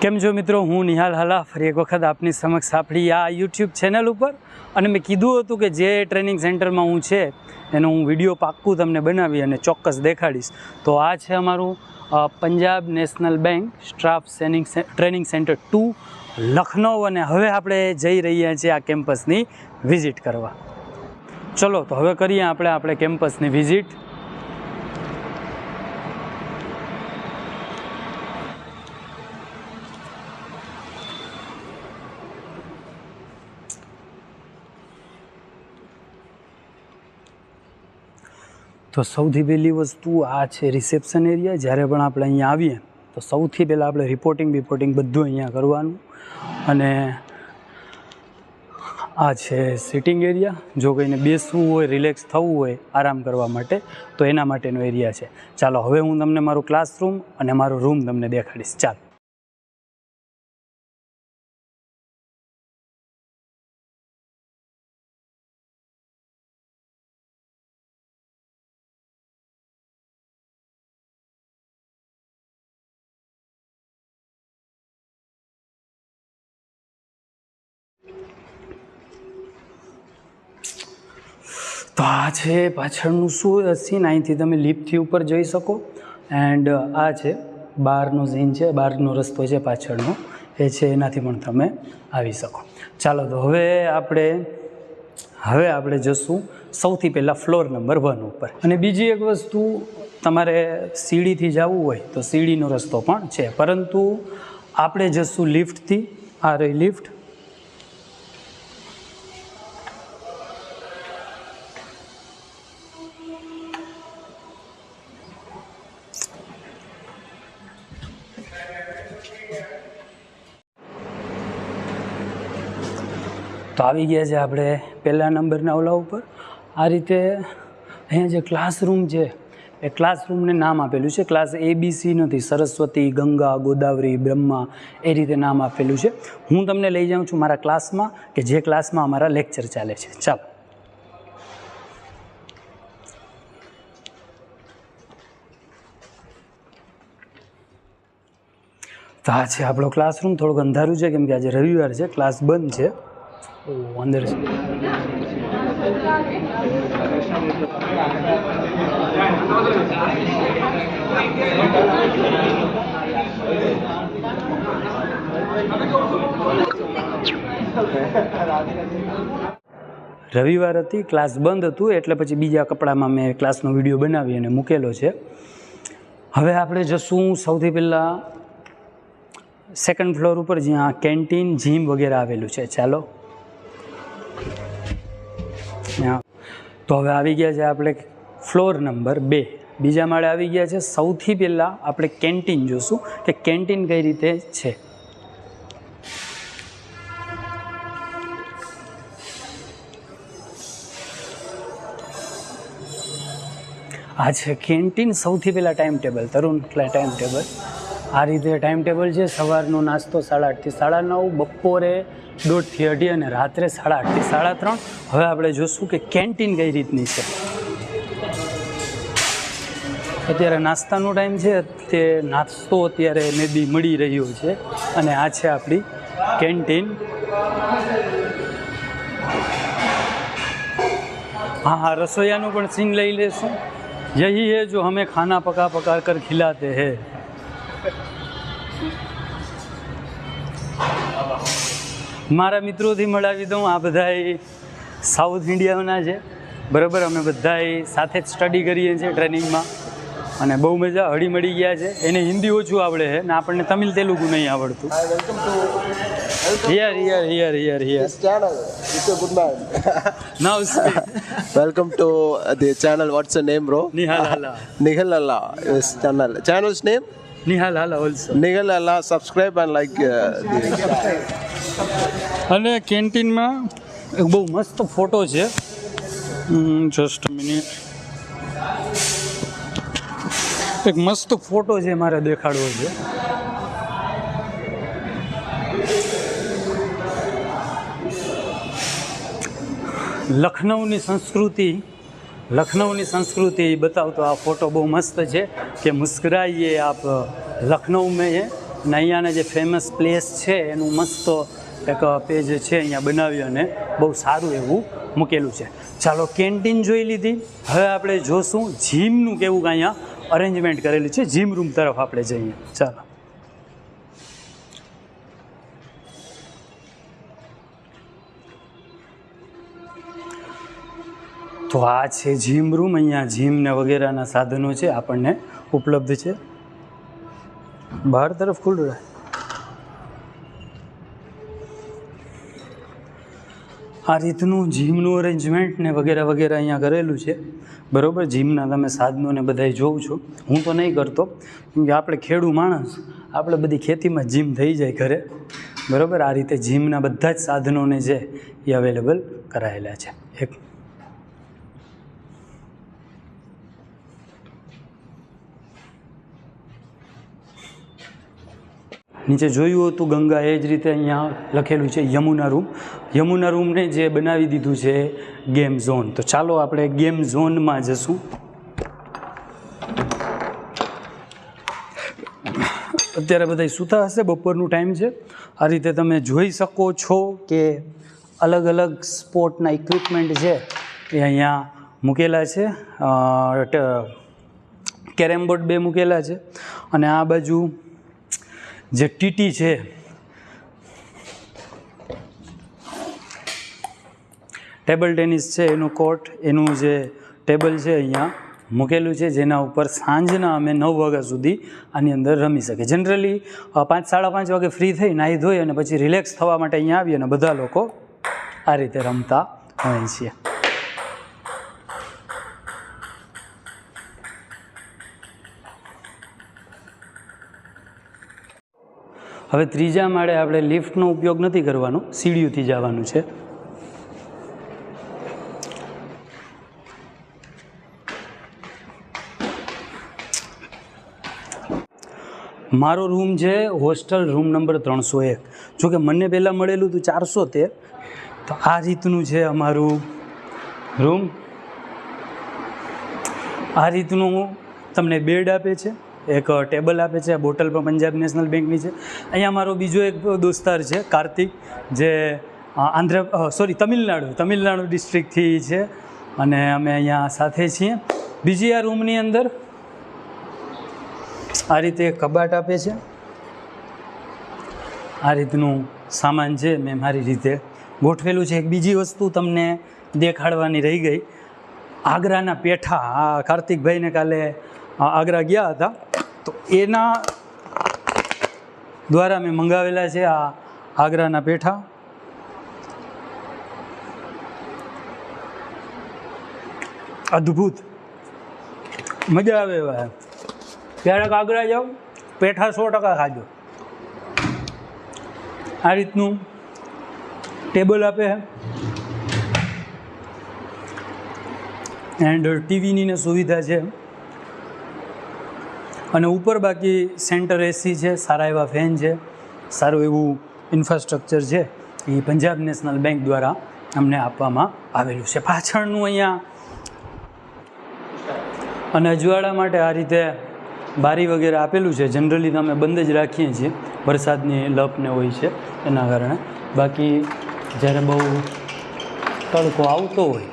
કેમ છો મિત્રો, હું નિહાલ હાલા ફરી એક વખત આપની સમક્ષ આપણી આ યુટ્યુબ ચેનલ ઉપર. અને મેં કીધું હતું કે જે ટ્રેનિંગ સેન્ટરમાં હું છે એનો હું વિડીયો પાક્કું તમને બનાવી અને ચોક્કસ દેખાડીશ. તો આ છે અમારું Punjab national bank staff training centre 2 Lucknow. અને હવે આપણે જઈ રહ્યા છીએ આ કેમ્પસની વિઝિટ કરવા. ચલો તો હવે કરીએ આપણે કેમ્પસની વિઝિટ. તો સૌથી પહેલી વસ્તુ આ છે રિસેપ્શન એરિયા. જ્યારે પણ આપણે અહીંયા આવીએ તો સૌથી પહેલાં આપણે રિપોર્ટિંગ બધું અહીંયા કરવાનું. અને આ છે સિટિંગ એરિયા. જો કોઈને બેસવું હોય, રિલેક્સ થવું હોય, આરામ કરવા માટે તો એના માટેનો એરિયા છે. ચાલો હવે હું તમને મારું ક્લાસરૂમ અને મારો રૂમ તમને દેખાડીશ. ચાલો. તો આ છે પાછળનું શું સીન. અહીંથી તમે લિફ્ટથી ઉપર જઈ શકો. એન્ડ આ છે બહારનો સીન છે, બહારનો રસ્તો છે પાછળનો એ છે, એનાથી પણ તમે આવી શકો. ચાલો તો હવે આપણે જશું સૌથી પહેલાં ફ્લોર નંબર 1 ઉપર. અને બીજી એક વસ્તુ, તમારે સીડીથી જવું હોય તો સીડીનો રસ્તો પણ છે, પરંતુ આપણે જશું લિફ્ટથી. આ રહી લિફ્ટ. તો આવી ગયા છે આપણે પહેલા નંબરના ઓલા ઉપર. આ રીતે અહીંયા જે ક્લાસરૂમ છે એ ક્લાસરૂમને નામ આપેલું છે. ક્લાસ ABC નથી, સરસ્વતી, ગંગા, ગોદાવરી, બ્રહ્મા એ રીતે નામ આપેલું છે. હું તમને લઈ જાઉં છું મારા ક્લાસમાં, કે જે ક્લાસમાં અમારા લેક્ચર ચાલે છે. ચાલો. તો આ છે આપણો ક્લાસરૂમ. થોડુંક અંધારું છે કેમ કે આજે રવિવાર છે, ક્લાસ બંધ છે. અંદર છે. રવિવાર હતી, ક્લાસ બંધ હતું, એટલે પછી બીજા કપડામાં મેં ક્લાસનો વિડીયો બનાવી અને મૂકેલો છે. હવે આપણે જશું સૌથી પહેલાં સેકન્ડ ફ્લોર ઉપર, જ્યાં કેન્ટીન, જીમ વગેરે આવેલું છે. ચાલો. તો હવે આવી ગયા છે આપણે ફ્લોર નંબર 2, બીજા માળે આવી ગયા છે. સૌથી પહેલાં આપણે કેન્ટીન જોશું કે કેન્ટીન કઈ રીતે છે. આ છે કેન્ટીન. સૌથી પહેલાં ટાઈમ ટેબલ, તરુણ ટાઈમ ટેબલ. આ રીતે ટાઈમ ટેબલ છે. સવારનો નાસ્તો 8:30 થી 9:30, બપોરે 1:30 થી 2:30 અને રાત્રે 8:30 થી 3:30. હવે આપણે જોશું કે કેન્ટીન કઈ રીતની છે. અત્યારે નાસ્તાનો ટાઈમ છે, તે નાસ્તો અત્યારે મે બી મળી રહ્યો છે. અને આ છે આપણી કેન્ટીન. હા, રસોઈયાનું પણ સીન લઈ લેશું. यही है जो हमें खाना पका कर खिलाते हैं. મારા મિત્રોથી મળાવી દઉં. આ બધા સાઉથ ઇન્ડિયાના છે, બરાબર. અમે બધા સાથે જ સ્ટડી કરીએ છીએ ટ્રેનિંગમાં અને બહુ મજા હળીમળી ગયા છે. એને હિન્દી ઓછું આવડે છે ને આપણને તમિલ તેલુગુ નહીં આવડતું. Here. Now speak. Welcome to the channel. What's your name, bro? Nihal Hala. Nihal Hala is channel. Channel's name? Nihal Hala also. Nihal Hala. Subscribe and like the. અને કેન્ટીનમાં એક બહુ મસ્ત ફોટો છે. Just minute. એક મસ્ત photo છે, મારે દેખાડવો છે. लखनऊ संस्कृति बताओ तो आ फोटो बहुत मस्त है कि मुस्कुराइए आप लखनऊ में है અને અહીંયાના જે ફેમસ પ્લેસ છે એનું મસ્ત એક પેજ છે અહીંયા બનાવી અને બહુ સારું એવું મૂકેલું છે. ચાલો કેન્ટીન જોઈ લીધી, હવે આપણે જોશું જીમનું કેવું અહીંયા અરેન્જમેન્ટ કરેલું છે. જીમ રૂમ તરફ આપણે જઈએ. ચાલો. તો આ છે જીમ રૂમ. અહીંયા જીમ ને વગેરેના સાધનો છે આપણને ઉપલબ્ધ છે. બહાર તરફ ખુલ્લું રહે. આ રીતનું જીમનું અરેન્જમેન્ટ ને વગેરે વગેરે અહીંયા કરેલું છે. બરાબર, જીમના તમે સાધનો ને બધા જોઉં છો. હું તો નહીં કરતો કેમ કે આપણે ખેડૂ માણસ, આપણે બધી ખેતીમાં જીમ થઈ જાય ઘરે. બરાબર, આ રીતે જીમના બધા જ સાધનોને છે એ અવેલેબલ કરાયેલા છે. એક નીચે જોયું હતું ગંગા, એ જ રીતે અહીંયા લખેલું છે યમુના રૂમ. યમુના રૂમને જે બનાવી દીધું છે ગેમ ઝોન. તો ચાલો આપણે ગેમ ઝોનમાં જશું. અત્યારે બધા સૂતા હશે, બપોરનું ટાઈમ છે. આ રીતે તમે જોઈ શકો છો કે અલગ અલગ સ્પોર્ટના ઇક્વિપમેન્ટ છે એ અહીંયા મૂકેલા છે. કેરમ બોર્ડ 2 મૂકેલા છે અને આ બાજુ જે ટીટી છે ટેબલ ટેનિસ છે એનું કોર્ટ, એનું જે ટેબલ છે અહીંયા મૂકેલું છે, જેના ઉપર સાંજના અમે 9 વાગ્યા સુધી આની અંદર રમી શકીએ. જનરલી 5 સાડા 5 વાગે ફ્રી થઈ નાહી ધોઈ અને પછી રિલેક્સ થવા માટે અહીંયા આવીએ અને બધા લોકો આ રીતે રમતા હોય છીએ. હવે ત્રીજા માળે આપણે લિફ્ટનો ઉપયોગ નથી કરવાનો, સીડીઓથી જવાનું છે. મારો રૂમ છે હોસ્ટેલ રૂમ નંબર 301. જોકે મને પહેલાં મળેલું હતું 413. તો આ રીતનું છે અમારું રૂમ. આ રીતનું તમને બેડ આપે છે, એક ટેબલ આપે છે. આ બોટલ પણ પંજાબ નેશનલ બેંકની છે. અહીંયા મારો બીજો એક દોસ્તાર છે કાર્તિક, જે તમિલનાડુ ડિસ્ટ્રિક્ટથી છે અને અમે અહીંયા સાથે છીએ. બીજી આ રૂમની અંદર આ રીતે કબાટ આપે છે. આ રીતનું સામાન છે મેં મારી રીતે ગોઠવેલું છે. એક બીજી વસ્તુ તમને દેખાડવાની રહી ગઈ, આગ્રાના પેઠા. આ કાર્તિકભાઈને કાલે આગ્રા ગયા હતા તો એના દ્વારા મેં મંગાવેલા છે આ આગ્રાના પેઠા. અદ્ભુત, મજા આવે એવા. ક્યારેક આગ્રા જાઓ, પેઠા 100% ખાજો. આ રીતનું ટેબલ આપે એન્ડ ટીવીની ને સુવિધા છે. અને ઉપર બાકી સેન્ટર એસી છે, સારા એવા ફેન છે, સારું એવું ઇન્ફ્રાસ્ટ્રક્ચર છે. એ પંજાબ નેશનલ બેંક દ્વારા અમને આપવામાં આવેલું છે. પાછળનું અહીંયા અને અજવાળા માટે આ રીતે બારી વગેરે આપેલું છે. જનરલી તો અમે બંધ જ રાખીએ છીએ, વરસાદની લપને હોય છે એના કારણે. બાકી જ્યારે બહુ તડકો આવતો હોય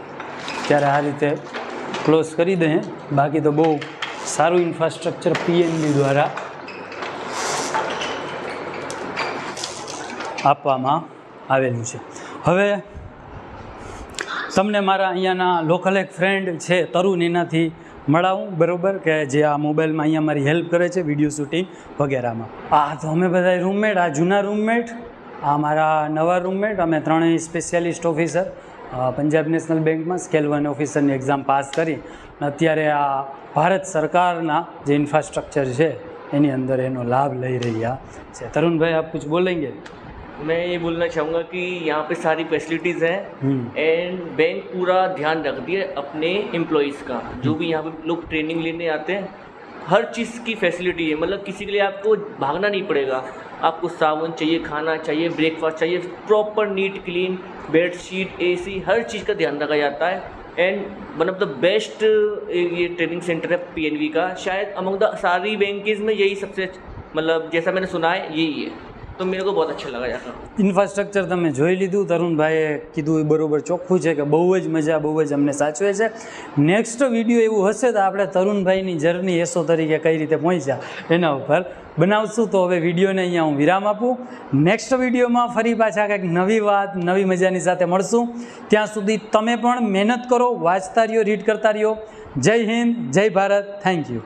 ત્યારે આ રીતે ક્લોઝ કરી દઈએ. બાકી તો બહુ સારું ઇન્ફ્રાસ્ટ્રક્ચર પીએનબી દ્વારા આપવામાં આવેલું છે. હવે તમને મારા અહીંયાના લોકલ એક ફ્રેન્ડ છે તરુણ, એનાથી મળાવું. બરાબર, કે જે આ મોબાઈલમાં અહીંયા મારી હેલ્પ કરે છે વિડીયો શૂટિંગ વગેરેમાં. તો અમે બધા રૂમમેટ, આ જૂના રૂમમેટ, આ મારા નવા રૂમમેટ. અમે ત્રણેય સ્પેશિયાલિસ્ટ ઓફિસર પંજાબ નેશનલ બેંકમાં સ્કેલ 1 ઓફિસરની એક્ઝામ પાસ કરી અત્યારે આ ભારત સરકારના જે ઇન્ફ્રાસ્ટ્રક્ચર છે એની અંદર એનો લાભ લઈ રહ્યા છે. तरुण भाई आप कुछ बोलेंगे? मैं ये बोलना चाहूँगा कि यहाँ पे सारी फैसिलिटीज़ हैं एंड बैंक पूरा ध्यान रख दिया अपने एम्प्लॉयज़ का. जो भी यहाँ पे लोग ट्रेनिंग लेने आते हैं, हर चीज़ की फैसिलिटी है. मतलब किसी के लिए आपको भागना नहीं पड़ेगा. आपको साबुन चाहिए, खाना चाहिए, ब्रेकफास्ट चाहिए, proper neat clean bedsheet, AC, हर चीज़ का ध्यान रखा जाता है. And one of the best ये ट्रेनिंग सेंटर है पीएनबी का. शायद अमंग द सारी बैंकीज में यही सबसे मतलब जैसा मैंने सुना है यही है, तो मेरे को बहुत अच्छा लगा यहाँ का। ઇન્ફ્રાસ્ટ્રક્ચર તમે જોઈ લીધું, તરુણભાઈએ કીધું એ બરોબર ચોખ્ખું છે કે બહુ જ મજા, બહુ જ અમને સાચવે છે. નેક્સ્ટ વિડીયો એવું હશે તો આપણે તરુણભાઈની જર્ની એસો તરીકે કઈ રીતે પહોંચ્યા એના ઉપર બનાવશું. તો હવે વિડીયોને અહીંયા હું વિરામ આપું. નેક્સ્ટ વિડીયોમાં ફરી પાછા કંઈક નવી વાત, નવી મજાની સાથે મળશું. ત્યાં સુધી તમે પણ મહેનત કરો, વાંચતા રહ્યો, રીડ કરતા રહ્યો. જય હિન્દ, જય ભારત, થેન્ક યુ.